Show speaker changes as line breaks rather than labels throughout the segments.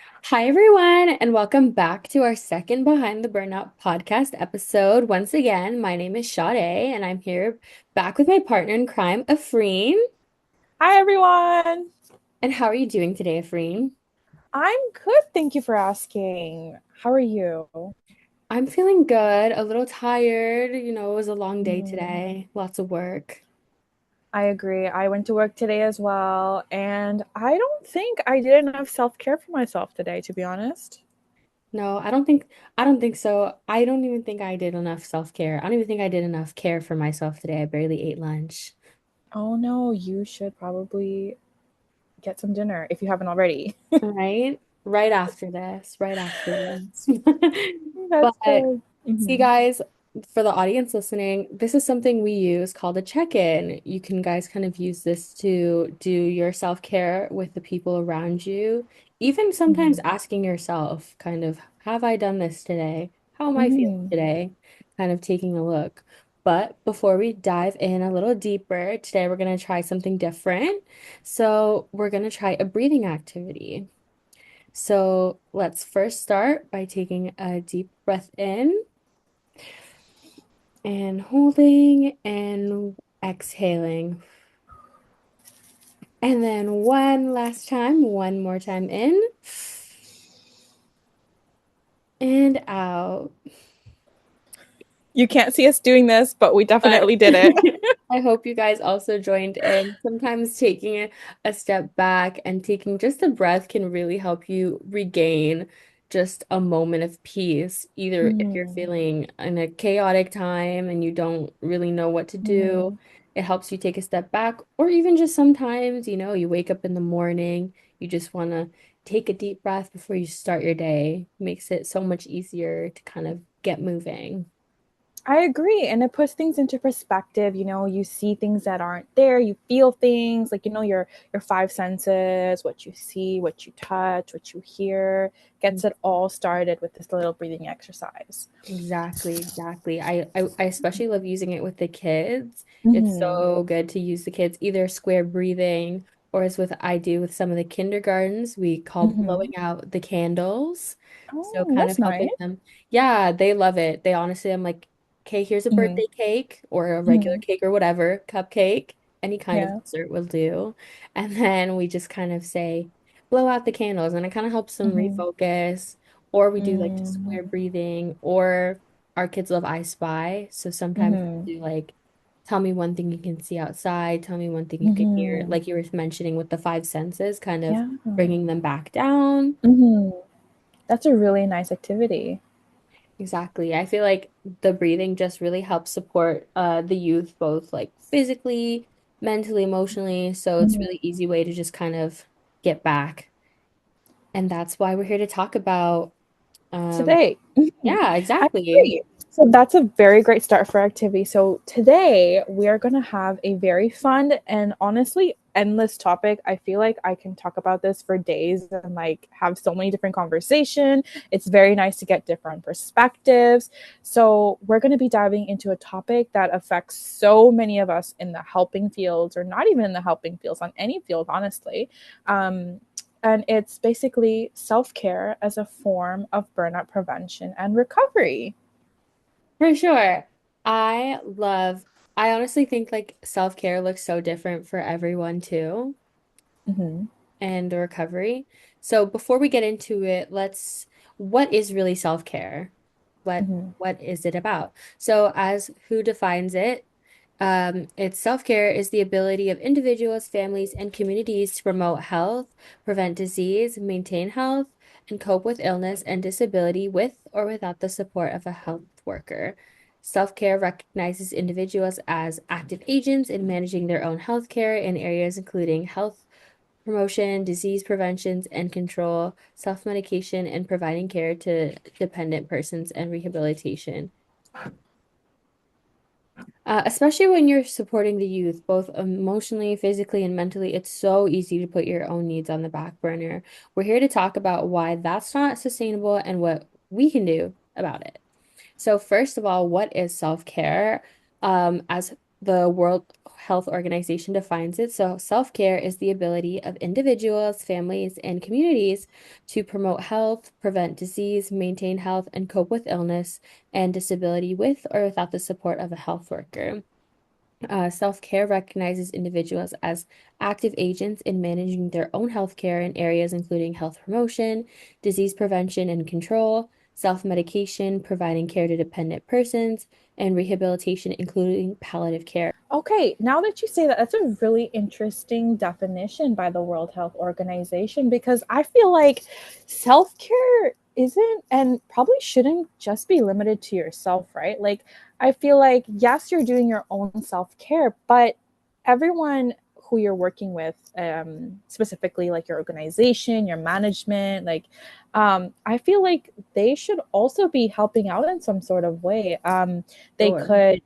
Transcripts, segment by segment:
Hi, everyone, and welcome back to our second Behind the Burnout podcast episode. Once again, my name is Sade, and I'm here back with my partner in crime, Afreen.
Hi, everyone.
And how are you doing today, Afreen?
I'm good. Thank you for asking. How are you?
I'm feeling good, a little tired. It was a long day
Mm,
today, lots of work.
I agree. I went to work today as well, and I don't think I did enough self care for myself today, to be honest.
No, I don't think so. I don't even think I did enough self-care. I don't even think I did enough care for myself today. I barely ate lunch.
Oh no, you should probably get some dinner if you haven't already.
Right? Right after this, right after this.
That's
But
good.
see,
Hmm.
guys, for the audience listening, this is something we use called a check-in. You can guys kind of use this to do your self-care with the people around you. Even sometimes
Hmm.
asking yourself, kind of, have I done this today? How am I feeling
Hmm.
today? Kind of taking a look. But before we dive in a little deeper, today we're going to try something different. So we're going to try a breathing activity. So let's first start by taking a deep breath in and holding and exhaling. And then one last time, one more time in and out.
You can't see us doing this, but we
But
definitely did it.
I hope you guys also joined in. Sometimes taking a step back and taking just a breath can really help you regain just a moment of peace. Either if you're
Hmm.
feeling in a chaotic time and you don't really know what to do,
Hmm.
it helps you take a step back. Or even just sometimes, you wake up in the morning, you just want to take a deep breath before you start your day. Makes it so much easier to kind of get moving.
I agree. And it puts things into perspective. You see things that aren't there, you feel things like, your five senses, what you see, what you touch, what you hear, gets it all started with this little breathing exercise.
Exactly, exactly. I especially love using it with the kids. It's
Hmm.
so good to use the kids either square breathing or as with I do with some of the kindergartens, we call blowing
Hmm.
out the candles. So
Oh,
kind of
that's nice.
helping them. Yeah, they love it. They honestly, I'm like, okay, here's a
Hmm.
birthday cake or a regular
Hmm.
cake or whatever, cupcake, any kind of
Yeah.
dessert will do. And then we just kind of say, blow out the candles, and it kind of helps them
Hmm.
refocus. Or we do like just
Hmm.
square breathing, or our kids love I Spy. So sometimes
Hmm.
we do like, tell me one thing you can see outside, tell me one thing you can hear,
Hmm.
like you were mentioning with the five senses, kind of
Yeah.
bringing them back down.
Hmm. That's a really nice activity.
Exactly. I feel like the breathing just really helps support the youth both like physically, mentally, emotionally. So it's
Mhm.
really easy way to just kind of get back. And that's why we're here to talk about
Today.
yeah,
I
exactly.
agree. So that's a very great start for activity. So today we are going to have a very fun and honestly endless topic. I feel like I can talk about this for days and like have so many different conversation. It's very nice to get different perspectives. So we're going to be diving into a topic that affects so many of us in the helping fields or not even in the helping fields on any field honestly. Um, and it's basically self care as a form of burnout prevention and recovery.
For sure. I honestly think like self-care looks so different for everyone too,
Hmm.
and the recovery. So before we get into it, what is really self-care? What
Hmm.
what is it about? So as who defines it, it's self-care is the ability of individuals, families, and communities to promote health, prevent disease, maintain health, and cope with illness and disability with or without the support of a health worker. Self-care recognizes individuals as active agents in managing their own health care in areas including health promotion, disease preventions and control, self-medication, and providing care to dependent persons and rehabilitation. Especially when you're supporting the youth, both emotionally, physically, and mentally, it's so easy to put your own needs on the back burner. We're here to talk about why that's not sustainable and what we can do about it. So, first of all, what is self-care? As the World Health Organization defines it. So, self-care is the ability of individuals, families, and communities to promote health, prevent disease, maintain health, and cope with illness and disability with or without the support of a health worker. Self-care recognizes individuals as active agents in managing their own healthcare in areas including health promotion, disease prevention and control, self-medication, providing care to dependent persons, and rehabilitation, including palliative care.
Okay, now that you say that, that's a really interesting definition by the World Health Organization because I feel like self care isn't and probably shouldn't just be limited to yourself, right? Like, I feel like, yes, you're doing your own self care, but everyone who you're working with, specifically like your organization, your management, like, I feel like they should also be helping out in some sort of way. They
Sure.
could,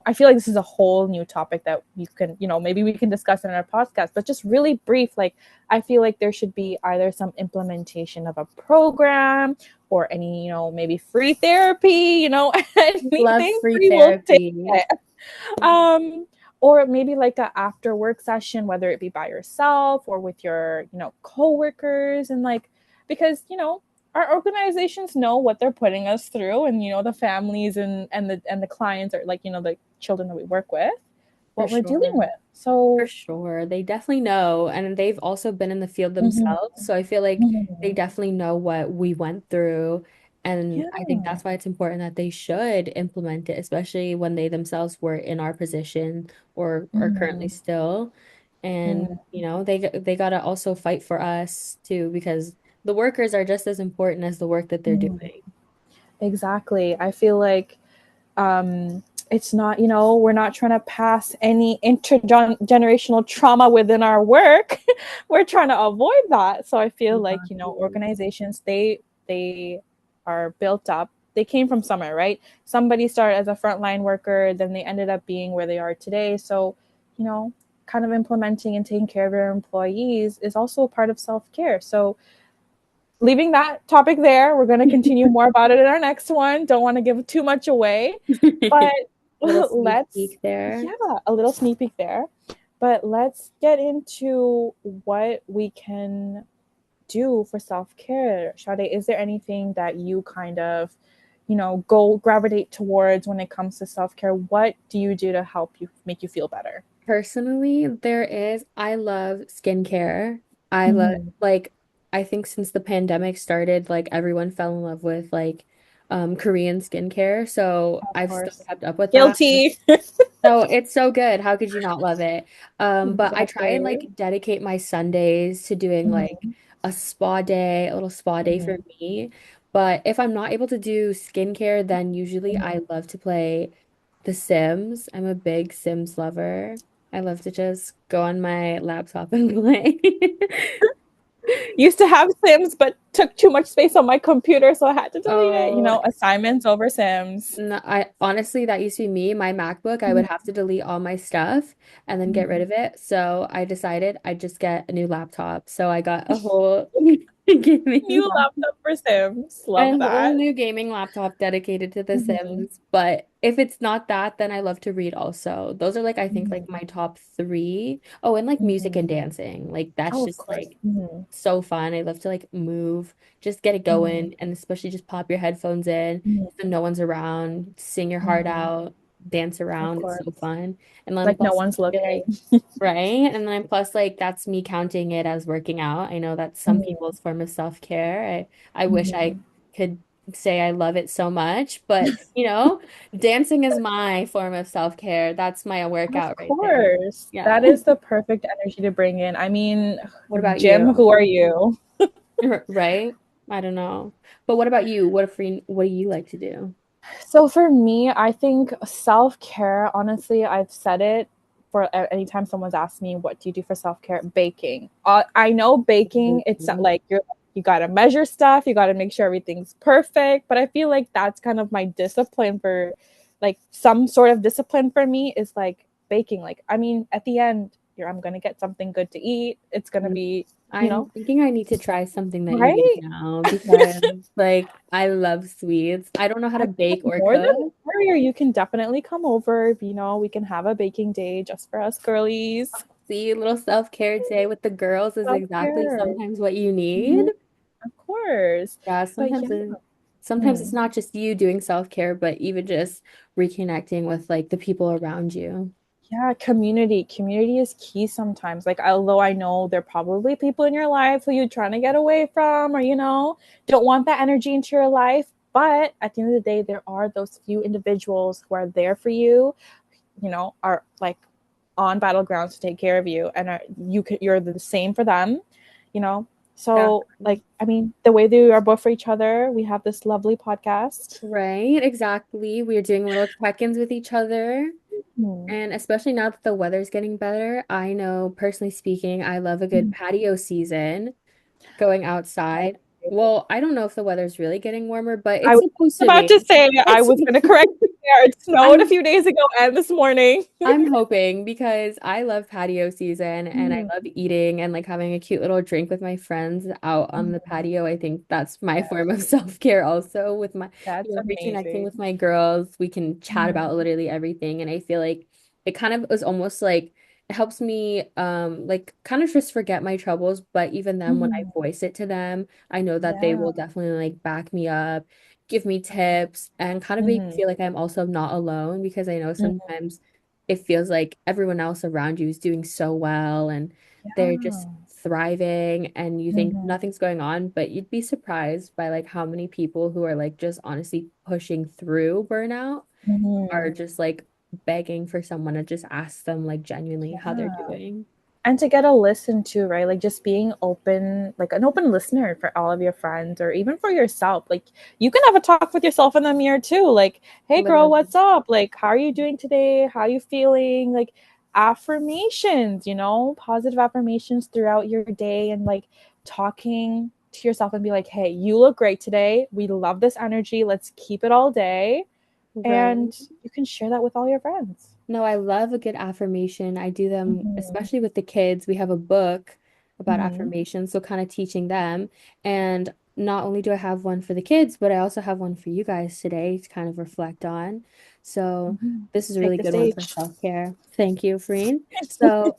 I feel like this is a whole new topic that you can, maybe we can discuss in our podcast, but just really brief, like, I feel like there should be either some implementation of a program or any, maybe free therapy,
Love
anything
free
free will take
therapy.
it. Um, or maybe like a after work session, whether it be by yourself or with your, coworkers and like, because, our organizations know what they're putting us through and the families and the clients are like the children that we work with
For
what we're dealing
sure.
with,
For
so
sure. They definitely know. And they've also been in the field
mhm,
themselves. So I feel like they
mhm.
definitely know what we went through. And
Yeah.
I think that's why it's important that they should implement it, especially when they themselves were in our position or are currently
Mhm,
still. And,
mhm,
they gotta also fight for us too, because the workers are just as important as the work that they're
mhm.
doing.
Exactly, I feel like it's not, we're not trying to pass any intergenerational trauma within our work. We're trying to avoid that, so I feel like
Exactly.
organizations, they are built up, they came from somewhere, right? Somebody started as a frontline worker, then they ended up being where they are today, so you know kind of implementing and taking care of your employees is also a part of self-care. So leaving that topic there, we're going to continue more about it in our next one. Don't want to give too much away, but
Little sneak
let's,
peek there.
yeah, a little sneak peek there. But let's get into what we can do for self care. Sade, is there anything that you kind of, go gravitate towards when it comes to self care? What do you do to help you make you feel better?
Personally, I love skincare. I love,
Mm-hmm.
like, I think since the pandemic started, like, everyone fell in love with, like, Korean skincare. So
Of
I've still
course.
kept up with that.
Guilty.
So it's so good. How could you not love it? But I try and
Exactly.
like dedicate my Sundays to doing like
Mm-hmm.
a little spa day for me. But if I'm not able to do skincare, then usually I love to play The Sims. I'm a big Sims lover. I love to just go on my laptop and play.
Used to have Sims, but took too much space on my computer, so I had to delete it.
Oh,
Assignments over Sims.
no, I honestly, that used to be me. My MacBook, I would
Mhm.
have to delete all my stuff and then get rid of it. So I decided I'd just get a new laptop. So I got a whole gaming
New
laptop,
laptop for Sims.
a
Love
whole
that.
new gaming laptop dedicated to The
Mhm.
Sims. But if it's not that, then I love to read also. Those are like I think like
Mhm.
my top three. Oh, and like music and
Mhm.
dancing. Like that's
Oh, of
just
course.
like
Mhm.
so fun. I love to like move, just get it
Mhm.
going, and especially just pop your headphones in
Mhm.
so no one's around, sing your heart
Mhm.
out, dance
Of
around. It's so
course.
fun. And then
Like no
plus,
one's
I feel
looking.
like, right? And then plus, like, that's me counting it as working out. I know that's some
Mhm.
people's form of self-care. I wish I
Mhm.
could say I love it so much, but dancing is my form of self-care. That's my
Of
workout right there.
course.
Yeah.
That is the perfect energy to bring in. I mean,
What about
Jim,
you?
who are you?
Right? I don't know. But what about you? What do you like to do?
So for me, I think self care, honestly, I've said it for anytime someone's asked me, what do you do for self care? Baking. I know baking, it's not like you got to measure stuff, you got to make sure everything's perfect. But I feel like that's kind of my discipline for like some sort of discipline for me is like baking. Like, I mean, at the end, I'm going to get something good to eat. It's going to be, you
I'm
know,
thinking I need to try something that you made
right?
now because like I love sweets. I don't know how to
I feel like
bake or
more than
cook.
free, or you can definitely come over. We can have a baking day just for us girlies.
See, a little self-care day with the girls is exactly
Self-care.
sometimes what you need.
Mhm. Of course.
Yeah,
But yeah.
sometimes it's
Mhm.
not just you doing self-care, but even just reconnecting with like the people around you.
Yeah, community. Community is key sometimes. Like, although I know there are probably people in your life who you're trying to get away from, or, don't want that energy into your life. But at the end of the day, there are those few individuals who are there for you, are like on battlegrounds to take care of you, and you're the same for them, you know. So, like,
Exactly.
I mean, the way that we are both for each other, we have this lovely podcast.
Right, exactly. We're doing little check-ins with each other.
Hmm.
And especially now that the weather's getting better, I know personally speaking, I love a good
Mhm.
patio season, going outside. Well, I don't know if the weather's really getting warmer, but
I
it's
was
supposed to
about
be.
to say, I
It's
was going to correct you there. It snowed a
I'm
few days ago and this morning.
I'm hoping because I love patio season and I
Mhm.
love eating and like having a cute little drink with my friends out on the
Mhm.
patio. I think that's my
Yeah,
form of self-care also with
that's
reconnecting with
amazing.
my girls. We can chat
Mhm.
about literally everything. And I feel like it kind of is almost like it helps me like kind of just forget my troubles. But even then when I
Mhm.
voice it to them, I know that they
Yeah.
will definitely like back me up, give me tips, and kind of make me
Mhm.
feel like I'm also not alone because I know
Mhm.
sometimes it feels like everyone else around you is doing so well and they're just
Yeah.
thriving and you think
Mhm.
nothing's going on, but you'd be surprised by like how many people who are like just honestly pushing through burnout are
Mhm.
just like begging for someone to just ask them like genuinely how they're
Yeah.
doing.
And to get a listen to, right? Like, just being open, like an open listener for all of your friends, or even for yourself. Like, you can have a talk with yourself in the mirror too. Like, hey girl,
Literally.
what's up? Like, how are you doing today? How are you feeling? Like, affirmations, positive affirmations throughout your day, and like talking to yourself and be like, hey, you look great today. We love this energy. Let's keep it all day.
Right.
And you can share that with all your friends.
No, I love a good affirmation. I do them,
Mm-hmm.
especially with the kids. We have a book about
Mm-hmm.
affirmations, so kind of teaching them. And not only do I have one for the kids, but I also have one for you guys today to kind of reflect on. So
Mm-hmm.
this is a
Take
really
the
good one for
stage.
self-care. Thank you, Fareen. So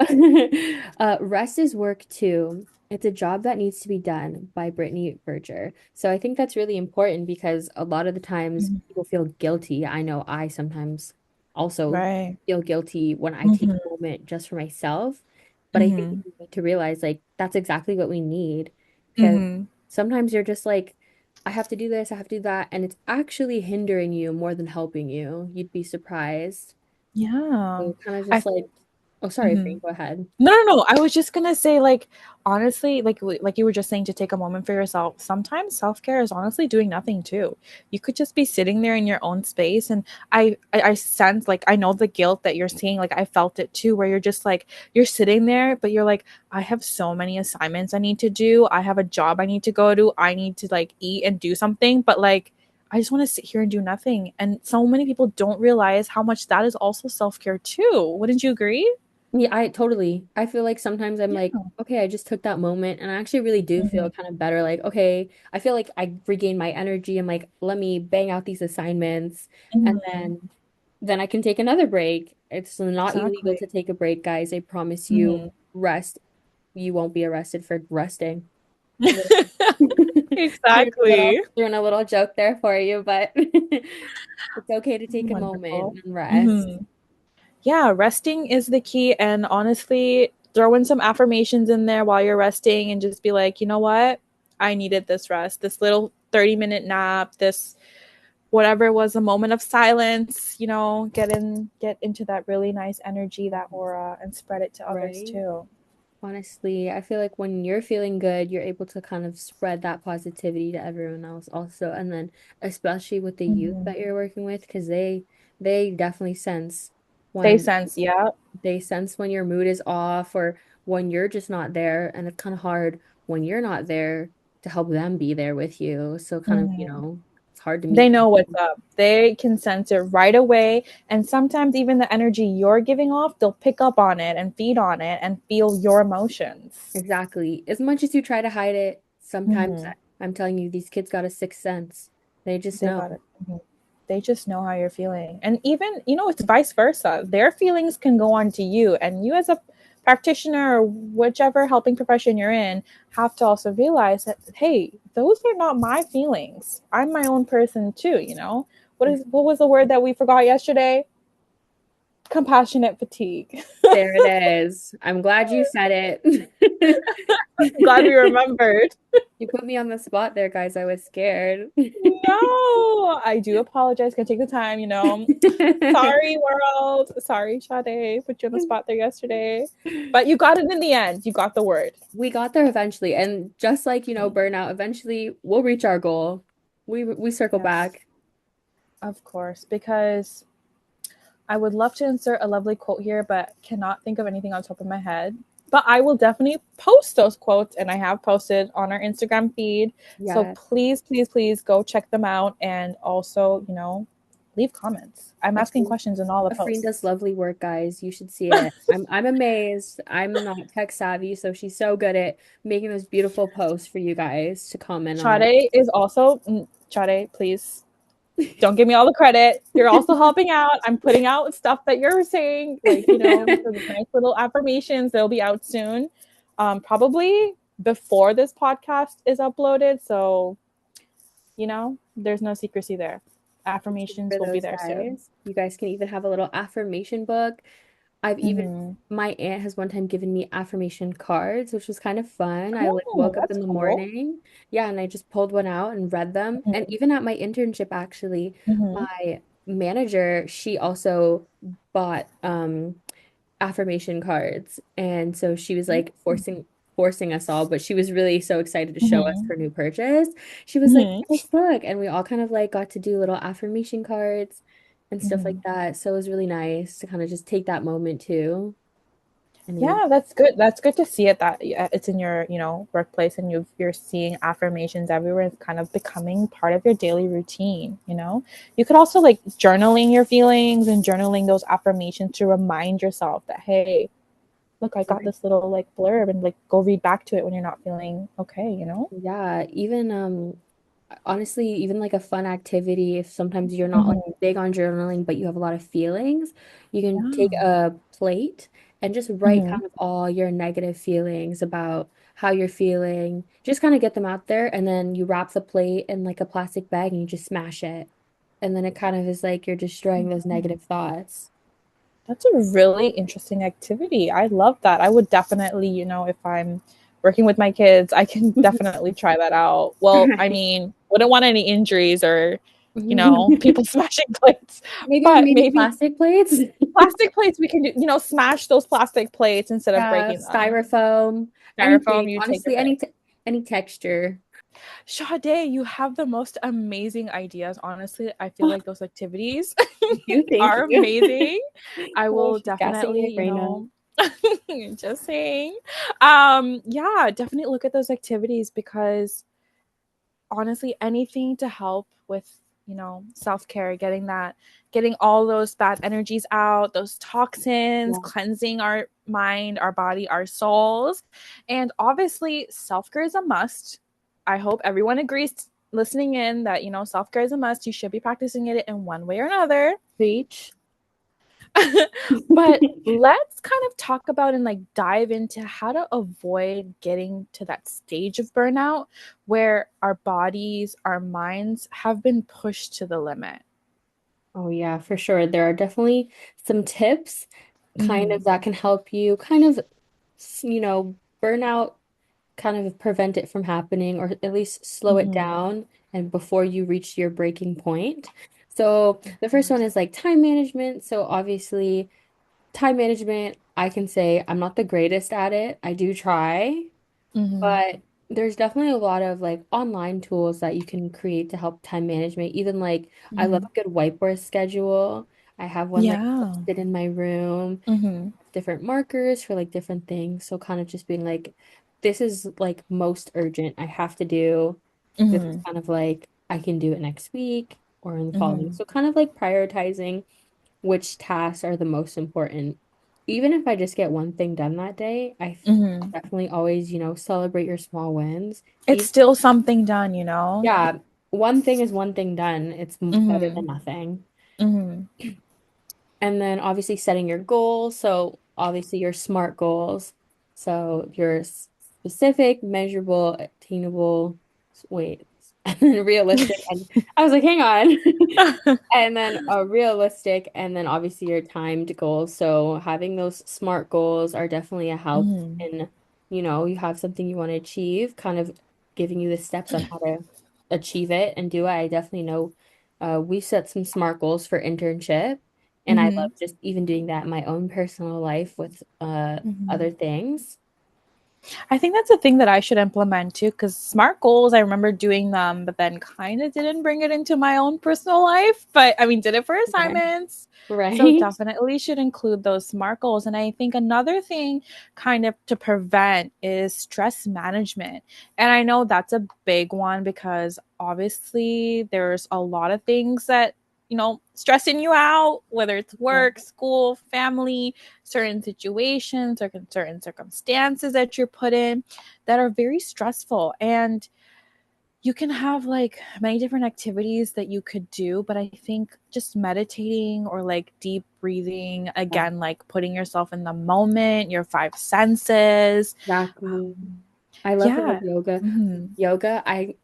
rest is work too. It's a job that needs to be done by Brittany Berger. So I think that's really important because a lot of the times
Mhm.
people feel guilty. I know I sometimes also
Right.
feel guilty when I take
Mhm.
a moment just for myself. But I think
Mhm.
we need to realize like that's exactly what we need. Because
Mhm.
sometimes you're just like, I have to do this, I have to do that, and it's actually hindering you more than helping you. You'd be surprised.
Yeah.
So kind of
I
just like, oh, sorry,
mhm.
Frank, go ahead.
No, no, no. I was just gonna say, like, honestly, like you were just saying, to take a moment for yourself. Sometimes self care is honestly doing nothing too. You could just be sitting there in your own space, and I sense, like, I know the guilt that you're seeing. Like, I felt it too, where you're just like, you're sitting there, but you're like, I have so many assignments I need to do. I have a job I need to go to. I need to like eat and do something, but like, I just want to sit here and do nothing. And so many people don't realize how much that is also self care too. Wouldn't you agree?
Yeah, I totally. I feel like sometimes I'm like,
Yeah.
okay, I just took that moment and I actually really do feel
Mhm.
kind of better. Like, okay, I feel like I regained my energy. I'm like, let me bang out these assignments and
Mhm.
then I can take another break. It's not illegal to
Exactly.
take a break, guys. I promise you,
Mhm.
rest. You won't be arrested for resting. Literally.
Exactly.
Throwing a little joke there for you, but it's okay to take a
Wonderful.
moment and rest.
Mhm. Yeah, resting is the key. And honestly, throw in some affirmations in there while you're resting and just be like, you know what? I needed this rest, this little 30-minute nap, this whatever was a moment of silence, get into that really nice energy, that aura, and spread it to others
Right?
too.
Honestly, I feel like when you're feeling good, you're able to kind of spread that positivity to everyone else also. And then especially with the youth
Mhm.
that you're working with, because they definitely sense
They
when
sense, yeah.
they sense when your mood is off or when you're just not there. And it's kind of hard when you're not there to help them be there with you. So kind of,
Mhm.
it's hard to
They
meet
know what's
them.
up. They can sense it right away. And sometimes even the energy you're giving off, they'll pick up on it and feed on it and feel your emotions.
Exactly. As much as you try to hide it, sometimes
Hmm.
I'm telling you, these kids got a sixth sense. They just
They got
know.
it. Mhm. they just know how you're feeling. And even, it's vice versa. Their feelings can go on to you. And you, as a practitioner or whichever helping profession you're in, have to also realize that, hey, those are not my feelings. I'm my own person too, What was the word that we forgot yesterday? Compassionate fatigue.
There it is. I'm glad you said it.
I'm glad we remembered.
You put me on the spot there, guys. I was scared.
No, I do apologize. Can take the time. Sorry, world. Sorry, Sade. Put you on the spot there yesterday. But you got it in the end. You got the word.
We got there eventually, and just like, burnout, eventually we'll reach our goal. We circle
Yes,
back.
of course. Because I would love to insert a lovely quote here, but cannot think of anything on top of my head. But I will definitely post those quotes, and I have posted on our Instagram feed. So
Yeah.
please, please, please go check them out, and also, leave comments. I'm asking
Afreen,
questions in all the
Afreen does
posts.
lovely work, guys. You should see it. I'm amazed. I'm not tech savvy, so she's so good at making those beautiful posts for you guys to comment on.
Sade is also Sade, please don't give me all the credit. You're also helping out. I'm putting out stuff that you're saying, like, the nice little affirmations. They'll be out soon. Probably before this podcast is uploaded. So, there's no secrecy there. Affirmations
For
will be
those
there soon.
guys. You guys can even have a little affirmation book. I've even
Mm-hmm.
My aunt has one time given me affirmation cards, which was kind of fun. I like
Oh,
woke up in
that's
the
cool.
morning, yeah, and I just pulled one out and read them. And
Mm-hmm.
even at my internship, actually,
Mm-hmm.
my manager, she also bought affirmation cards. And so she was like forcing us all, but she was really so excited to show us
Mm-hmm.
her new purchase. She was like,
Mm-hmm.
"This book," and we all kind of like got to do little affirmation cards and stuff like
Mm-hmm.
that. So it was really nice to kind of just take that moment too. I mean,
Yeah, that's good. That's good to see it that it's in your, workplace, and you're seeing affirmations everywhere. It's kind of becoming part of your daily routine. You could also like journaling your feelings and journaling those affirmations to remind yourself that, hey, look, I got this little like blurb, and like go read back to it when you're not feeling okay.
yeah, even honestly, even like a fun activity, if sometimes you're not like
Mm-hmm.
big on journaling, but you have a lot of feelings, you can take
Yeah.
a plate and just write
Mm-hmm.
kind of all your negative feelings about how you're feeling. Just kind of get them out there, and then you wrap the plate in like a plastic bag and you just smash it. And then it kind of is like you're destroying those negative thoughts.
That's a really interesting activity. I love that. I would definitely, if I'm working with my kids, I can definitely try that out. Well, I
Right.
mean, wouldn't want any injuries or, people smashing plates, but
Maybe
maybe
plastic plates.
plastic plates we can do, smash those plastic plates instead of
Yeah,
breaking them.
styrofoam, anything.
Styrofoam, you take your
Honestly,
pick.
any texture.
Sade, you have the most amazing ideas. Honestly, I feel like those activities
Thank
are
you.
amazing. I
Oh,
will
she's gassing
definitely,
my brain up.
just saying. Yeah, definitely look at those activities because honestly, anything to help with, self-care, getting all those bad energies out, those toxins,
Yeah.
cleansing our mind, our body, our souls. And obviously, self-care is a must. I hope everyone agrees listening in that, self-care is a must. You should be practicing it in one way or another.
Preach.
But let's kind of talk about and like dive into how to avoid getting to that stage of burnout where our bodies, our minds have been pushed to the limit.
Oh, yeah, for sure. There are definitely some tips kind of
Mm-hmm.
that can help you kind of, burnout, kind of prevent it from happening or at least slow it
Mm-hmm.
down and before you reach your breaking point. So
Of
the first one
course.
is like time management. So obviously, time management, I can say I'm not the greatest at it. I do try.
Mm-hmm.
But there's definitely a lot of like online tools that you can create to help time management. Even like I love
Mm-hmm.
a good whiteboard schedule. I have one like
Yeah.
posted in my room,
Mm-hmm.
different markers for like different things. So kind of just being like, this is like most urgent. I have to do. This is
Mm-hmm.
kind of like I can do it next week or in the following.
Mm-hmm.
So kind of like prioritizing which tasks are the most important. Even if I just get one thing done that day,
Mm-hmm.
definitely always, celebrate your small wins.
It's
Even,
still something done.
yeah, one thing is one thing done. It's better than
Mm-hmm.
nothing.
Mm-hmm.
And then obviously setting your goals. So obviously your SMART goals. So your specific, measurable, attainable, wait, and then realistic. And I was like, hang on. And then a realistic, and then obviously your timed goals. So having those SMART goals are definitely a help
Mm-hmm.
in, you have something you want to achieve, kind of giving you the steps on how to achieve it and do it. I definitely know we set some SMART goals for internship, and I
Mm-hmm.
love just even doing that in my own personal life with
Mm-hmm.
other things.
I think that's a thing that I should implement too, because SMART goals, I remember doing them, but then kind of didn't bring it into my own personal life. But I mean, did it for
Right.
assignments. So
Right.
definitely should include those SMART goals. And I think another thing kind of to prevent is stress management. And I know that's a big one because obviously there's a lot of things that, stressing you out, whether it's
Yeah.
work, school, family, certain situations or certain circumstances that you're put in that are very stressful. And you can have like many different activities that you could do, but I think just meditating or like deep breathing,
Yeah.
again, like putting yourself in the moment, your five senses.
Exactly. I love
Yeah.
yoga.
Mm-hmm.
Yoga, I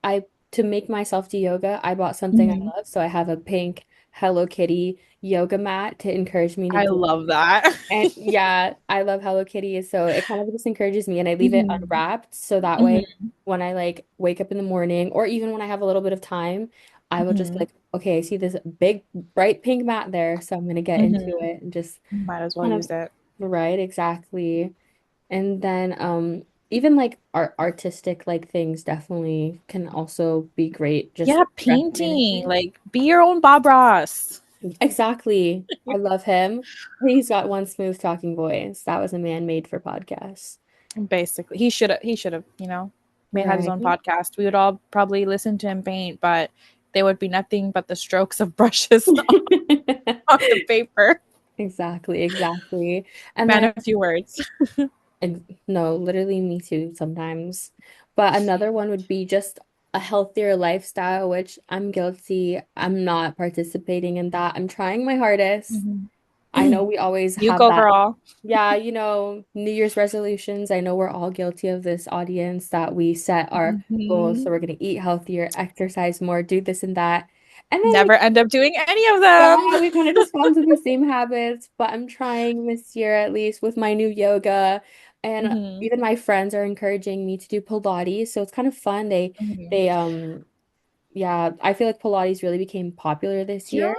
to make myself do yoga, I bought something I
Mm-hmm.
love. So I have a pink Hello Kitty yoga mat to encourage me to
I
do it.
love that.
And yeah, I love Hello Kitty. So it kind of just encourages me and I leave it
Mm-hmm.
unwrapped. So that way
Mm-hmm.
when I like wake up in the morning or even when I have a little bit of time, I will just be
Mm-hmm.
like, okay, I see this big bright pink mat there. So I'm gonna get into
Mm-hmm.
it and just
Might as well
kind of
use it.
right, exactly. And then even like artistic like things definitely can also be great just
Yeah,
for stress
painting.
management.
Like be your own Bob Ross.
Exactly. I love him. He's got one smooth talking voice. That was a man made for podcasts.
Basically, he should have made had his
Right.
own podcast. We would all probably listen to him paint, but they would be nothing but the strokes of brushes on the paper.
Exactly, exactly. And
Man,
then
a few words.
no, literally me too sometimes. But another one would be just a healthier lifestyle, which I'm guilty. I'm not participating in that. I'm trying my hardest.
Mhm.
I know we always
You
have
go,
that.
girl.
Yeah, New Year's resolutions. I know we're all guilty of this audience that we set our goals. So
Mhm.
we're going to eat healthier, exercise more, do this and that. And then
Never end up doing any of them.
yeah, we kind of just fall into the same habits, but I'm trying this year at least with my new yoga. And
Mhm.
even my friends are encouraging me to do Pilates. So it's kind of fun.
Mhm.
They, yeah, I feel like Pilates really became popular this
Yeah,
year.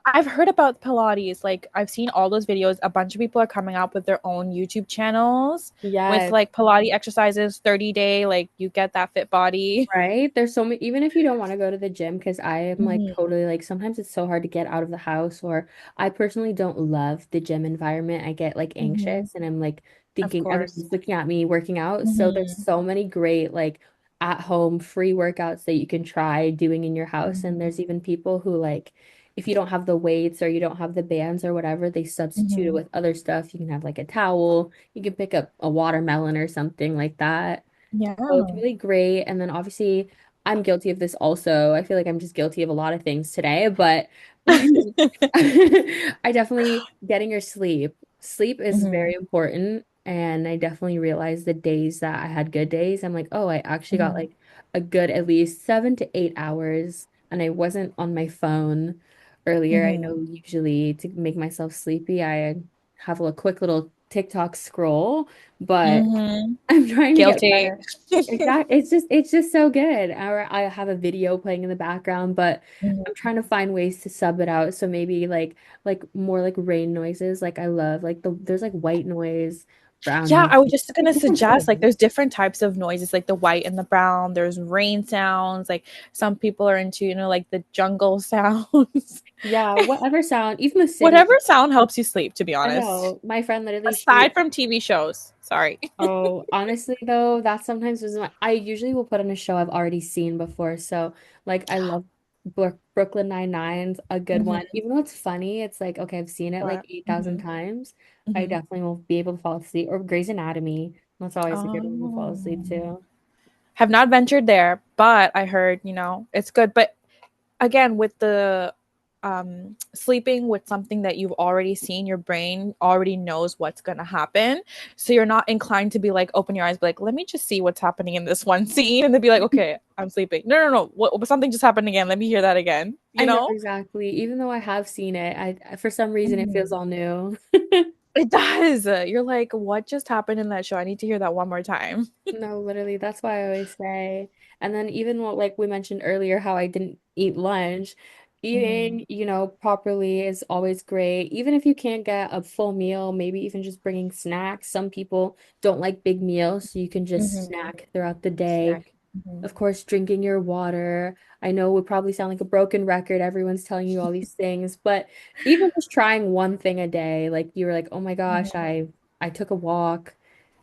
I've heard about Pilates. Like, I've seen all those videos. A bunch of people are coming out with their own YouTube channels with
Yeah.
like Pilates exercises, 30-day, like you get that fit body.
Right? There's so many, even if you don't want to go to the gym, because I am like
Mhm.
totally like sometimes it's so hard to get out of the house, or I personally don't love the gym environment. I get like
Mhm.
anxious and I'm like
Of
thinking
course.
everyone's looking at me working out. So there's
Mhm.
so many great like at home free workouts that you can try doing in your house. And
Mhm.
there's even people who like, if you don't have the weights or you don't have the bands or whatever, they substitute it
Mhm.
with other stuff. You can have like a towel, you can pick up a watermelon or something like that. So it's
Yeah.
really great. And then obviously, I'm guilty of this also. I feel like I'm just guilty of a lot of things today, but I definitely getting your sleep. Sleep is very
Mhm.
important. And I definitely realized the days that I had good days, I'm like, oh, I actually got
Mhm.
like a good at least 7 to 8 hours. And I wasn't on my phone earlier. I know
Mhm.
usually to make myself sleepy, I have a quick little TikTok scroll, but
Mhm.
I'm trying to get
Guilty.
better. Exactly. It's just so good. Or I have a video playing in the background, but I'm
Mhm.
trying to find ways to sub it out. So maybe like more like rain noises. Like I love like there's like white noise, brown
Yeah,
noise.
I was just gonna
Different
suggest like
things.
there's different types of noises, like the white and the brown. There's rain sounds. Like some people are into, like the jungle sounds.
Yeah, whatever sound, even the city.
Whatever sound helps you sleep, to be
I
honest.
know. My friend literally
Aside from TV shows. Sorry.
oh, honestly though, that sometimes was I usually will put on a show I've already seen before. So, like I love Brooklyn Nine-Nine's a good one.
Mhm.
Even though it's funny, it's like okay, I've seen it like
What?
8,000
Mhm.
times. I
Mhm.
definitely won't be able to fall asleep. Or Grey's Anatomy. That's always a good one to fall
Oh.
asleep too.
Have not ventured there, but I heard, it's good. But again, with the sleeping with something that you've already seen, your brain already knows what's going to happen. So you're not inclined to be like, open your eyes, be like, let me just see what's happening in this one scene. And then be like, okay, I'm sleeping. No, no, no. Something just happened again. Let me hear that again. You
I know
know?
exactly. Even though I have seen it, for some reason it feels
Mhm.
all new.
It does. You're like, what just happened in that show? I need to hear that one more time.
No, literally, that's why I always say. And then even what like we mentioned earlier, how I didn't eat lunch,
Hmm.
eating, properly is always great. Even if you can't get a full meal, maybe even just bringing snacks. Some people don't like big meals, so you can just
Hmm.
snack throughout the day.
Snack. Hmm.
Of course, drinking your water. I know it would probably sound like a broken record. Everyone's telling you all these things, but even just trying one thing a day, like you were like, "Oh my gosh,
Hmm.
I took a walk.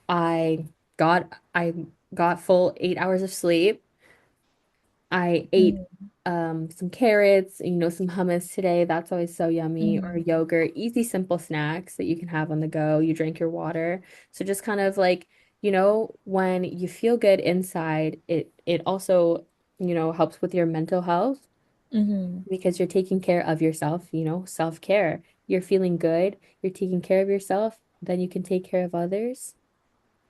I got full 8 hours of sleep. I ate
Hmm.
some carrots, some hummus today. That's always so yummy. Or
Hmm.
yogurt, easy, simple snacks that you can have on the go. You drink your water. So just kind of like, when you feel good inside, it also, helps with your mental health
Hmm.
because you're taking care of yourself, self-care. You're feeling good, you're taking care of yourself, then you can take care of others.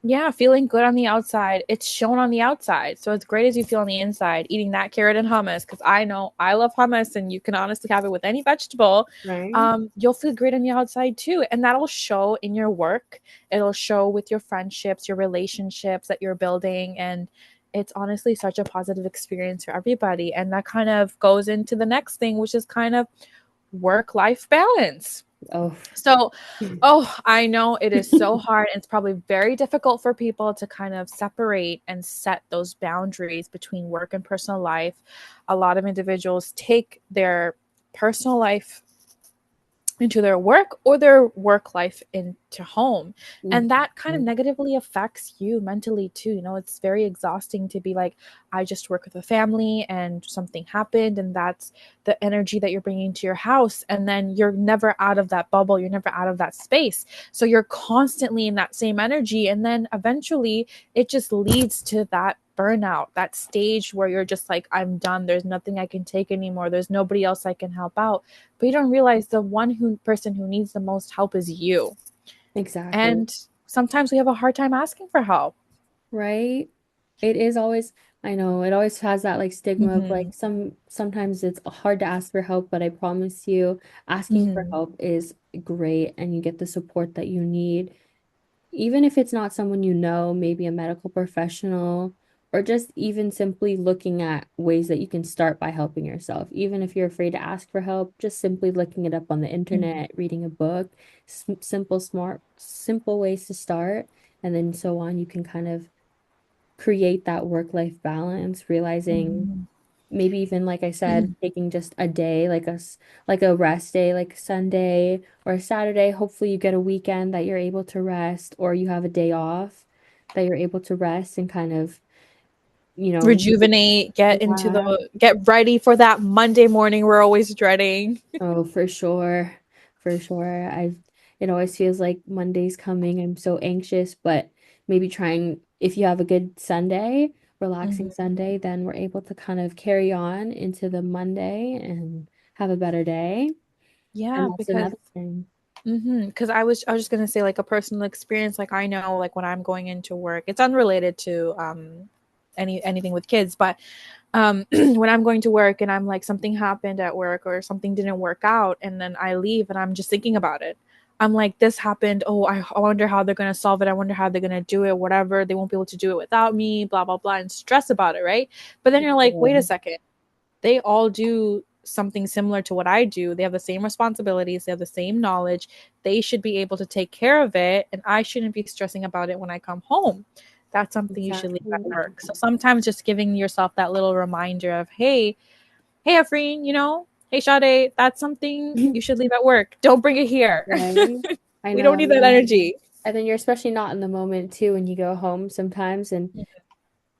Yeah, feeling good on the outside. It's shown on the outside. So as great as you feel on the inside, eating that carrot and hummus, because I know I love hummus and you can honestly have it with any vegetable,
Right?
you'll feel great on the outside too. And that'll show in your work. It'll show with your friendships, your relationships that you're building. And it's honestly such a positive experience for everybody. And that kind of goes into the next thing, which is kind of work life balance.
Oh.
So, oh, I know it is so hard. And it's probably very difficult for people to kind of separate and set those boundaries between work and personal life. A lot of individuals take their personal life into their work or their work life into home. And that kind of
Mhm.
negatively affects you mentally too. It's very exhausting to be like, I just work with a family and something happened. And that's the energy that you're bringing to your house. And then you're never out of that bubble. You're never out of that space. So you're constantly in that same energy. And then eventually it just leads to that burnout, that stage where you're just like, I'm done. There's nothing I can take anymore. There's nobody else I can help out, but you don't realize the person who needs the most help is you.
Exactly.
And sometimes we have a hard time asking for help.
Right? It is always, I know, it always has that like stigma of
Hmm.
like sometimes it's hard to ask for help, but I promise you, asking for
Hmm.
help is great and you get the support that you need. Even if it's not someone you know, maybe a medical professional, or just even simply looking at ways that you can start by helping yourself. Even if you're afraid to ask for help, just simply looking it up on the
Hmm.
internet, reading a book, simple ways to start, and then so on. You can kind of create that work-life balance, realizing
Hmm.
maybe even like I said, taking just a day, like a rest day, like Sunday or Saturday. Hopefully you get a weekend that you're able to rest, or you have a day off that you're able to rest and kind of, you know,
Rejuvenate,
yeah.
get ready for that Monday morning we're always dreading.
Oh, for sure. For sure. It always feels like Monday's coming. I'm so anxious, but maybe trying, if you have a good Sunday, relaxing
Hmm.
Sunday, then we're able to kind of carry on into the Monday and have a better day. And
Yeah,
that's
because
another thing.
because I was just gonna say like a personal experience. Like I know like when I'm going into work, it's unrelated to anything with kids, but when I'm going to work and I'm like something happened at work or something didn't work out and then I leave and I'm just thinking about it. I'm like, this happened. Oh, I wonder how they're gonna solve it. I wonder how they're gonna do it. Whatever. They won't be able to do it without me. Blah blah blah, and stress about it, right? But then you're like, wait a
Yeah,
second. They all do something similar to what I do. They have the same responsibilities, they have the same knowledge. They should be able to take care of it, and I shouldn't be stressing about it when I come home. That's something you should leave at
exactly.
work. So sometimes just giving yourself that little reminder of, hey, Afreen, hey, Sade, that's something you should leave at work. Don't bring it here.
Right? I
We
know.
don't need that energy.
And then you're especially not in the moment too when you go home sometimes and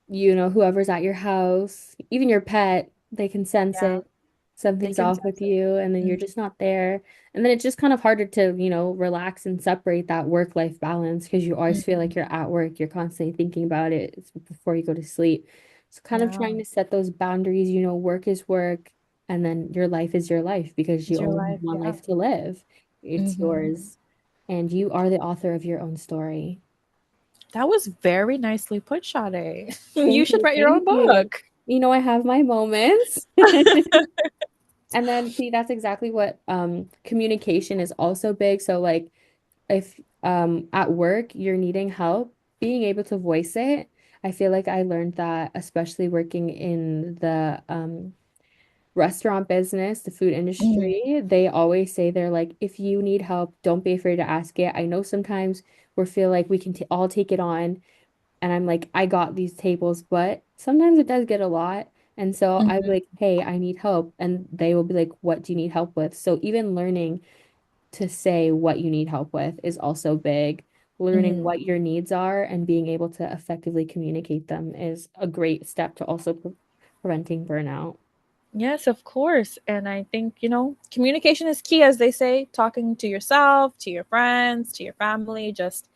whoever's at your house, even your pet, they can sense
Yeah,
it.
they
Something's
can
off with
sense it.
you, and then you're
Mhm.
just not there. And then it's just kind of harder to, relax and separate that work-life balance because you always feel like
Mhm.
you're at work. You're constantly thinking about it before you go to sleep. So kind of
Yeah.
trying to set those boundaries, work is work, and then your life is your life because
It's
you
your
only have
life.
one
Yeah.
life to live. It's
Hmm.
yours, and you are the author of your own story.
That was very nicely put, Sade. You
Thank
should
you,
write your own
thank you.
book.
You know, I have my moments. And then see, that's exactly what communication is also big. So like if at work you're needing help, being able to voice it. I feel like I learned that especially working in the restaurant business, the food
Mhm.
industry, they always say they're like, if you need help, don't be afraid to ask it. I know sometimes we feel like we can t all take it on, and I'm like, I got these tables, but sometimes it does get a lot. And so I'm
Mhm.
like, hey, I need help. And they will be like, what do you need help with? So even learning to say what you need help with is also big. Learning
Mhm.
what your needs are and being able to effectively communicate them is a great step to also preventing burnout.
Yes, of course. And I think, communication is key, as they say, talking to yourself, to your friends, to your family, just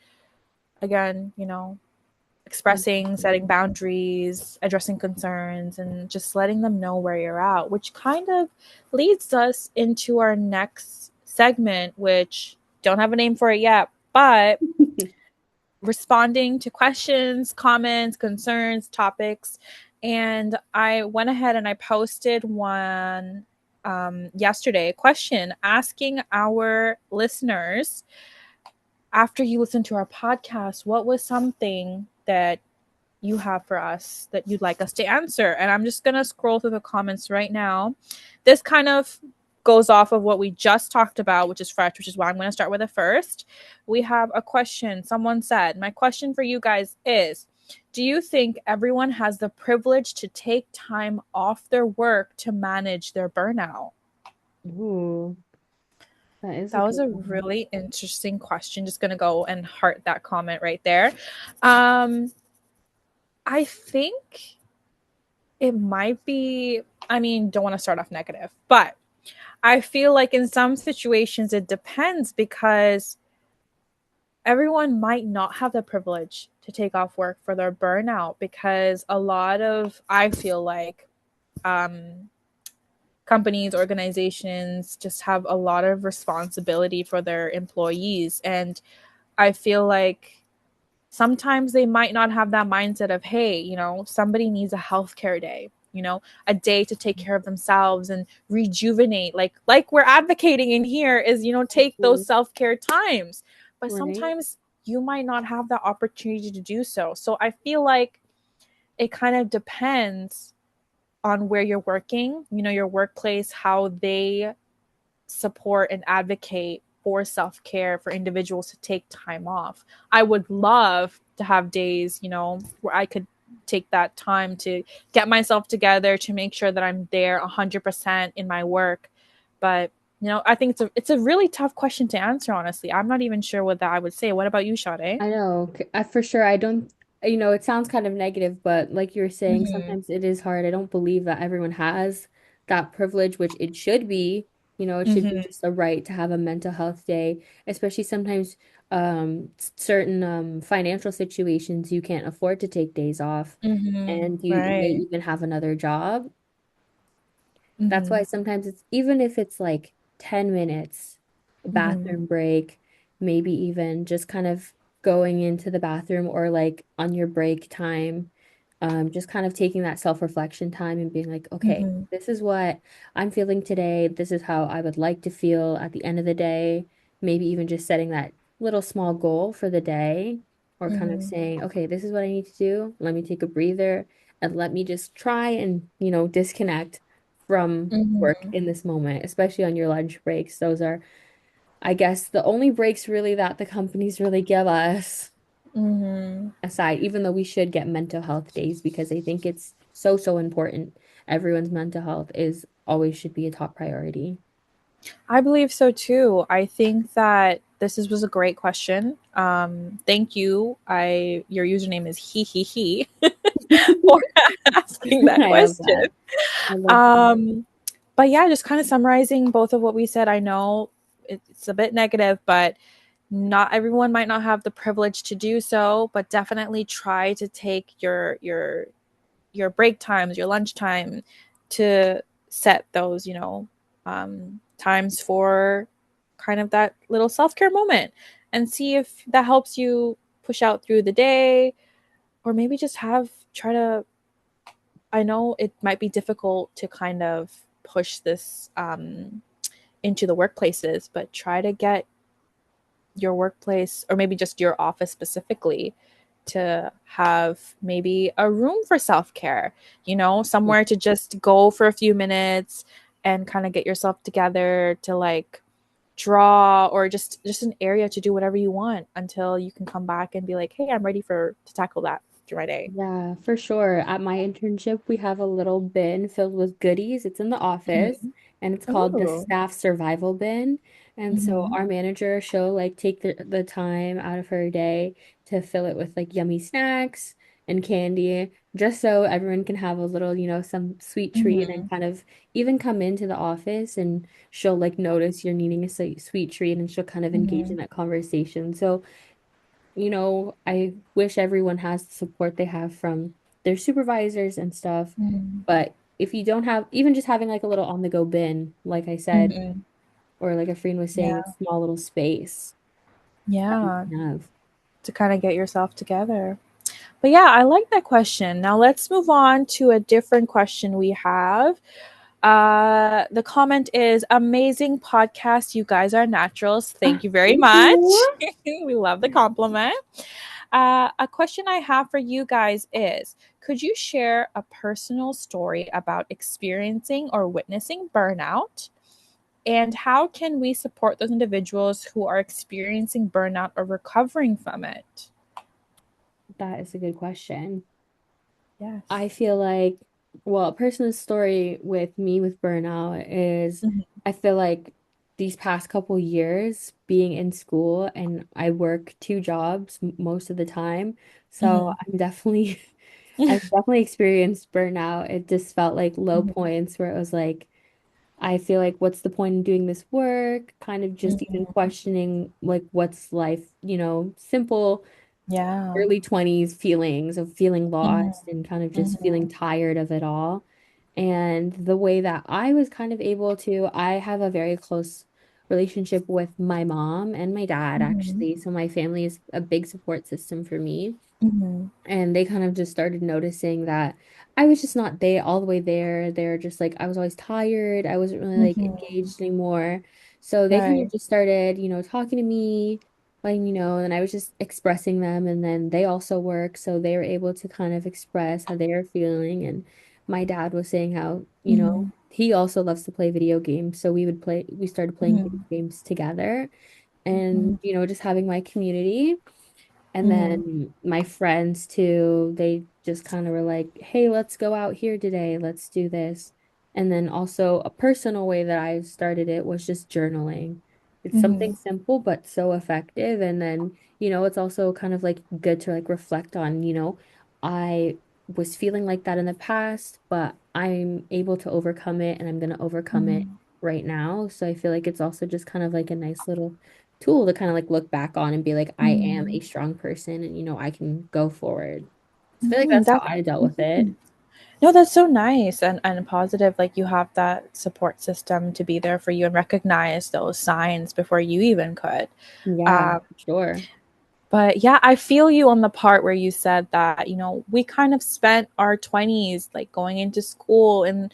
again, expressing, setting boundaries, addressing concerns, and just letting them know where you're at, which kind of leads us into our next segment, which don't have a name for it yet, but responding to questions, comments, concerns, topics. And I went ahead and I posted one yesterday, a question asking our listeners, after you listen to our podcast, what was something that you have for us that you'd like us to answer? And I'm just going to scroll through the comments right now. This kind of goes off of what we just talked about, which is fresh, which is why I'm going to start with it first. We have a question. Someone said, my question for you guys is, do you think everyone has the privilege to take time off their work to manage their burnout?
Ooh, that is a
That was
good
a
one.
really interesting question. Just going to go and heart that comment right there. Um, I think it might be, I mean, don't want to start off negative, but I feel like in some situations it depends because everyone might not have the privilege to take off work for their burnout because a lot of, I feel like, um, companies, organizations just have a lot of responsibility for their employees. And I feel like sometimes they might not have that mindset of, hey, somebody needs a healthcare day, a day to take care of themselves and rejuvenate, like we're advocating in here is, take those
Mhm.
self-care times. But
Right?
sometimes you might not have the opportunity to do so. So I feel like it kind of depends on where you're working, your workplace, how they support and advocate for self care for individuals to take time off. I would love to have days, where I could take that time to get myself together to make sure that I'm there 100% in my work. But I think it's a really tough question to answer. Honestly, I'm not even sure what that I would say. What about you, Sade?
I know. For sure. I don't, it sounds kind of negative, but like you were saying,
Mm-hmm.
sometimes it is hard. I don't believe that everyone has that privilege, which it should be. It should be
Mm-hmm.
just a right to have a mental health day, especially sometimes certain financial situations you can't afford to take days off
Mm-hmm.
and you may
Right.
even have another job. That's why
Mm-hmm.
sometimes it's even if it's like 10 minutes, a
Mm-hmm.
bathroom break, maybe even just kind of going into the bathroom or like on your break time, just kind of taking that self-reflection time and being like, okay,
Mm-hmm.
this is what I'm feeling today. This is how I would like to feel at the end of the day. Maybe even just setting that little small goal for the day or kind of
Mm-hmm.
saying, okay, this is what I need to do. Let me take a breather and let me just try and, disconnect from work
Mm-hmm.
in this moment, especially on your lunch breaks. Those are, I guess, the only breaks really that the companies really give us
Mm-hmm.
aside, even though we should get mental health days because I think it's so, so important. Everyone's mental health is always should be a top priority.
I believe so too. I think that was a great question. Thank you. Your username is he for asking that
I love
question.
that. I love that.
Um, but yeah, just kind of summarizing both of what we said. I know it's a bit negative, but not everyone might not have the privilege to do so. But definitely try to take your break times, your lunch time, to set those, times for kind of that little self-care moment and see if that helps you push out through the day, or maybe just have try to, I know it might be difficult to kind of push this into the workplaces, but try to get your workplace, or maybe just your office specifically, to have maybe a room for self-care, somewhere to just go for a few minutes and kind of get yourself together to like draw, or just an area to do whatever you want until you can come back and be like, hey, I'm ready for to tackle that through my day.
Yeah, for sure. At my internship, we have a little bin filled with goodies. It's in the office
Mm-hmm.
and it's called the
Oh.
staff survival bin. And so
Mm-hmm.
our manager, she'll like take the time out of her day to fill it with like yummy snacks and candy, just so everyone can have a little, some sweet treat
Mm-hmm.
and kind of even come into the office and she'll like notice you're needing a sweet treat and she'll kind of engage in
Mm-hmm.
that conversation. So I wish everyone has the support they have from their supervisors and stuff. But if you don't have, even just having like a little on the go bin, like I said,
Mm-hmm.
or like Afreen was saying, a
Yeah.
small little space that you
Yeah.
can have.
To kind of get yourself together. But yeah, I like that question. Now let's move on to a different question we have. The comment is amazing podcast. You guys are naturals. Thank you very
Thank you.
much. We love the compliment. A question I have for you guys is, could you share a personal story about experiencing or witnessing burnout? And how can we support those individuals who are experiencing burnout or recovering from it?
That is a good question. I
Yes.
feel like, well, a personal story with me with burnout is
Mhm.
I feel like these past couple years being in school and I work two jobs most of the time. So
Mhm.
I'm definitely, I've definitely experienced burnout. It just felt like low
Mhm.
points where it was like, I feel like, what's the point in doing this work? Kind of just even
Mhm.
questioning, like, what's life, simple
Yeah.
early 20s feelings of feeling
Mhm.
lost and kind of just feeling
Mhm.
tired of it all. And the way that I was kind of able to, I have a very close relationship with my mom and my dad,
Mhm.
actually. So my family is a big support system for me.
Mhm.
And they kind of just started noticing that I was just not there all the way there. They're just like, I was always tired. I wasn't really like
Mhm.
engaged anymore. So they kind of
Right.
just started, talking to me, letting me know, and I was just expressing them. And then they also work. So they were able to kind of express how they are feeling. And my dad was saying how,
Mhm.
he also loves to play video games. So we started playing video
Mhm.
games together and,
Mhm.
just having my community. And
Mhm.
then my friends too, they just kind of were like, hey, let's go out here today. Let's do this. And then also a personal way that I started it was just journaling. It's something
Mhm.
simple but so effective. And then, it's also kind of like good to like reflect on, I was feeling like that in the past, but I'm able to overcome it and I'm going to overcome it
Mhm.
right now. So I feel like it's also just kind of like a nice little tool to kind of like look back on and be like, I am a
Mhm.
strong person and I can go forward. So I feel like
Mhm.
that's how
That.
I dealt with it.
Mhm. No, that's so nice and positive. Like you have that support system to be there for you and recognize those signs before you even could.
Yeah,
Um,
sure.
But yeah, I feel you on the part where you said that, we kind of spent our 20s like going into school and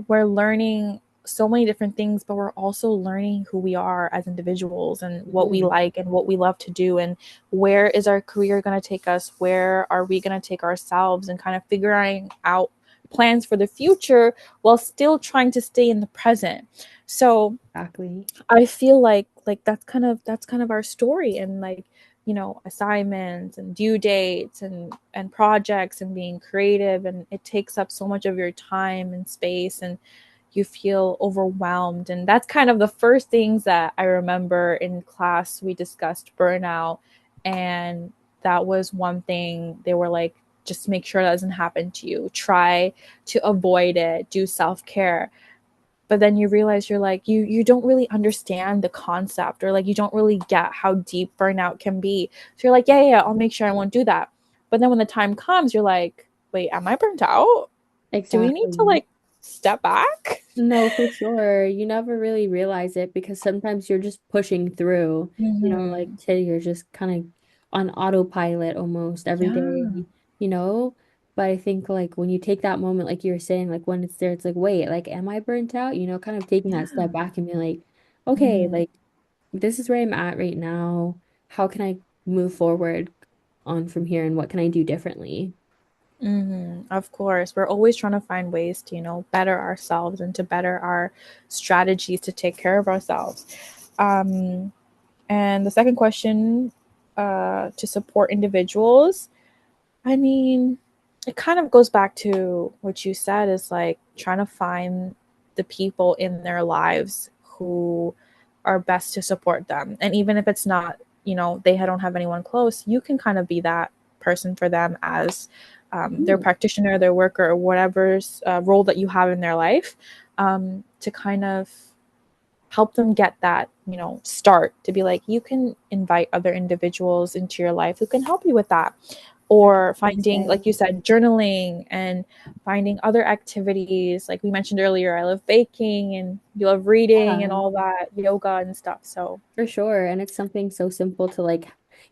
we're learning so many different things, but we're also learning who we are as individuals and what we
Mhm.
like and what we love to do and where is our career going to take us? Where are we going to take ourselves, and kind of figuring out plans for the future while still trying to stay in the present. So,
Exactly.
I feel like that's kind of our story, and like, assignments and due dates and projects and being creative, and it takes up so much of your time and space, and you feel overwhelmed. And that's kind of the first things that I remember in class. We discussed burnout, and that was one thing they were like, just make sure that doesn't happen to you, try to avoid it, do self-care. But then you realize you're like, you don't really understand the concept, or like you don't really get how deep burnout can be. So you're like, yeah, I'll make sure I won't do that. But then when the time comes, you're like, wait, am I burnt out? Do we need to
Exactly.
like step back.
No, for sure. You never really realize it because sometimes you're just pushing through, like
Mm-hmm.
today you're just kind of on autopilot almost every
Yeah.
day, you know? But I think like when you take that moment, like you were saying, like when it's there, it's like, wait, like, am I burnt out? Kind of taking that step
Yeah.
back and being like, okay,
Mm-hmm.
like this is where I'm at right now. How can I move forward on from here and what can I do differently?
Mm-hmm. Of course, we're always trying to find ways to, better ourselves and to better our strategies to take care of ourselves. Um, and the second question, to support individuals, I mean, it kind of goes back to what you said is like trying to find the people in their lives who are best to support them. And even if it's not, they don't have anyone close, you can kind of be that person for them as their
Mhm.
practitioner, their worker, or whatever's role that you have in their life, to kind of help them get that, start to be like, you can invite other individuals into your life who can help you with that. Or finding,
100%.
like you said, journaling and finding other activities. Like we mentioned earlier, I love baking and you love reading and
Yeah.
all that, yoga and stuff. So,
For sure. And it's something so simple to like,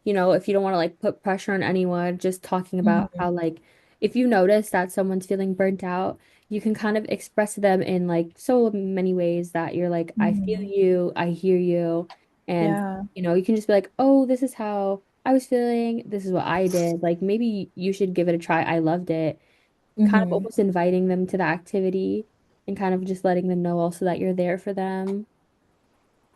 if you don't want to like put pressure on anyone, just talking about
mhm,
how like if you notice that someone's feeling burnt out, you can kind of express to them in like so many ways that you're like, I feel
mhm,
you, I hear you. And,
yeah.
you can just be like, oh, this is how I was feeling. This is what I did. Like maybe you should give it a try. I loved it. Kind of
Hmm.
almost inviting them to the activity and kind of just letting them know also that you're there for them.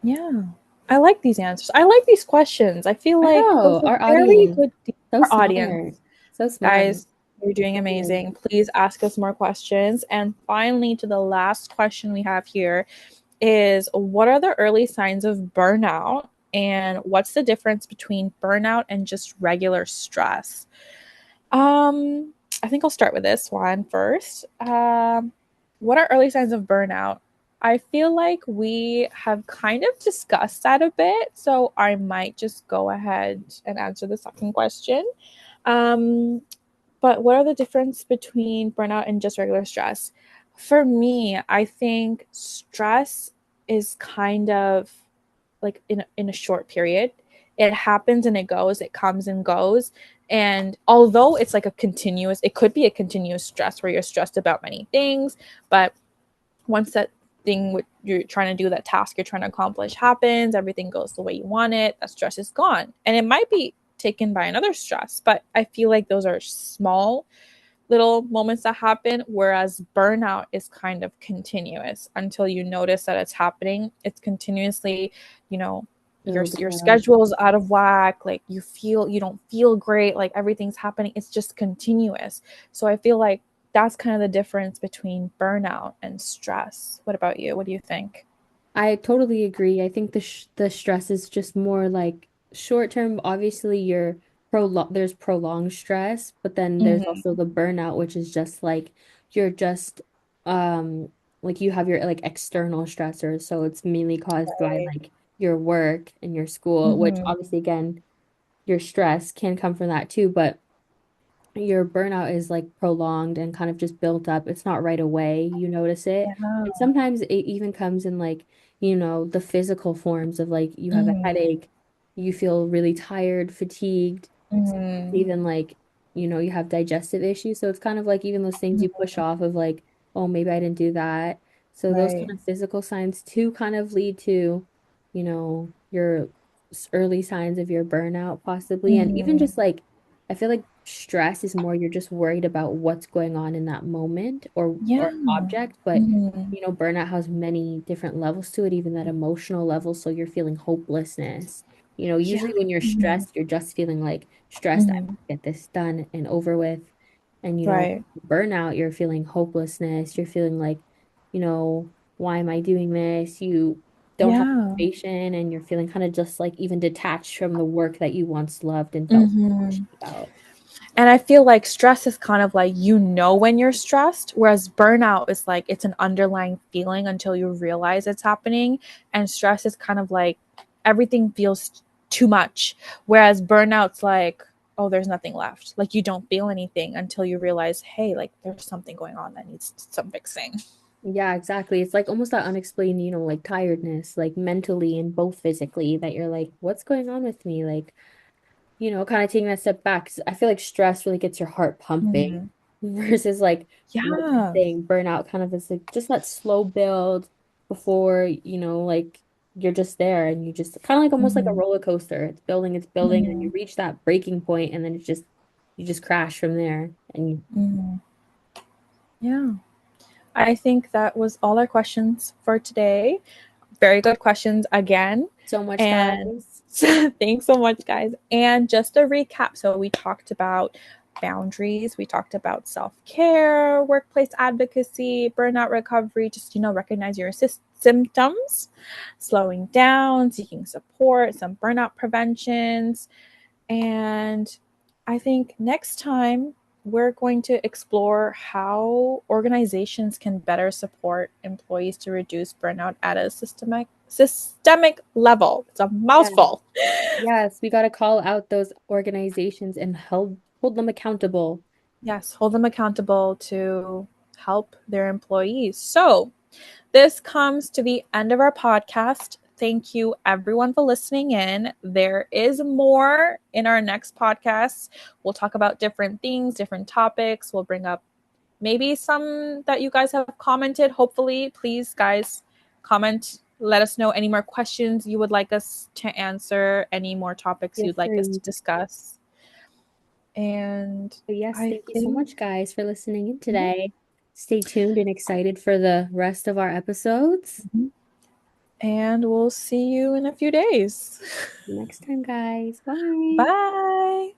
Yeah. I like these answers. I like these questions. I feel
I
like
know,
those are
our
very
audience,
good.
so
Our audience,
smart, so smart.
guys, you're doing
Brilliant.
amazing. Please ask us more questions. And finally, to the last question we have here is, what are the early signs of burnout? And what's the difference between burnout and just regular stress? Um, I think I'll start with this one first. What are early signs of burnout? I feel like we have kind of discussed that a bit, so I might just go ahead and answer the second question. Um, but what are the difference between burnout and just regular stress? For me, I think stress is kind of like in a short period. It happens and it goes, it comes and goes. And although it's like it could be a continuous stress where you're stressed about many things, but once that thing you're trying to do, that task you're trying to accomplish happens, everything goes the way you want it, that stress is gone. And it might be taken by another stress, but I feel like those are small little moments that happen, whereas burnout is kind of continuous until you notice that it's happening. It's continuously, you know, your
Building up.
schedule is out of whack, like you don't feel great, like everything's happening. It's just continuous. So I feel like that's kind of the difference between burnout and stress. What about you? What do you think?
I totally agree. I think the stress is just more like short term. Obviously, there's prolonged stress, but then there's
Mm-hmm.
also the burnout, which is just like you're just um like you have your like external stressors. So it's mainly caused by
Right.
like your work and your school, which
Mm-hmm.
obviously again, your stress can come from that too, but your burnout is like prolonged and kind of just built up. It's not right away. You notice it.
Yeah.
And sometimes it even comes in like, the physical forms of like you have a
Mm-hmm.
headache, you feel really tired, fatigued,
Mm-hmm.
even like, you have digestive issues. So it's kind of like even those things you push off of like, oh, maybe I didn't do that. So those kind
Right.
of physical signs too kind of lead to, your early signs of your burnout possibly. And even
Mm-hmm.
just like, I feel like stress is more you're just worried about what's going on in that moment or
Yeah.
object, but
Mm-hmm.
burnout has many different levels to it, even that emotional level. So you're feeling hopelessness.
Yeah.
Usually when you're
Mhm.
stressed, you're just feeling like stressed, I
Mhm.
must get this done and over with. And
Right.
burnout, you're feeling hopelessness. You're feeling like, why am I doing this? You don't have
Yeah.
motivation and you're feeling kind of just like even detached from the work that you once loved and felt
Mhm.
passionate about.
And I feel like stress is kind of like, when you're stressed, whereas burnout is like it's an underlying feeling until you realize it's happening. And stress is kind of like everything feels too much. Whereas burnout's like, oh, there's nothing left. Like you don't feel anything until you realize, hey, like there's something going on that needs some fixing.
Yeah, exactly. It's like almost that unexplained, like tiredness, like mentally and both physically, that you're like, what's going on with me? Like, kind of taking that step back. 'Cause I feel like stress really gets your heart pumping
Mhm.
versus like you're
Yeah.
saying, burnout kind of is like just that slow build before, like you're just there and you just kind of like almost like a
Mhm.
roller coaster. It's building, and you
Mhm.
reach that breaking point and then you just crash from there. And
Mhm. Yeah. I think that was all our questions for today. Very good questions again.
so much,
And
guys.
thanks so much, guys. And just a recap, so we talked about boundaries, we talked about self-care, workplace advocacy, burnout recovery, just recognize your symptoms, slowing down, seeking support, some burnout preventions, and I think next time we're going to explore how organizations can better support employees to reduce burnout at a systemic level. It's a
Yeah.
mouthful.
Yes, we got to call out those organizations and hold them accountable.
Yes, hold them accountable to help their employees. So, this comes to the end of our podcast. Thank you, everyone, for listening in. There is more in our next podcast. We'll talk about different things, different topics. We'll bring up maybe some that you guys have commented. Hopefully, please, guys, comment. Let us know any more questions you would like us to answer, any more topics
Feel
you'd like us to
free.
discuss. And
But yes,
I
thank you so
think,
much, guys, for listening in
mhm,
today. Stay tuned and excited for the rest of our episodes.
mhm. And we'll see you in a few days.
Next time, guys. Bye.
Bye.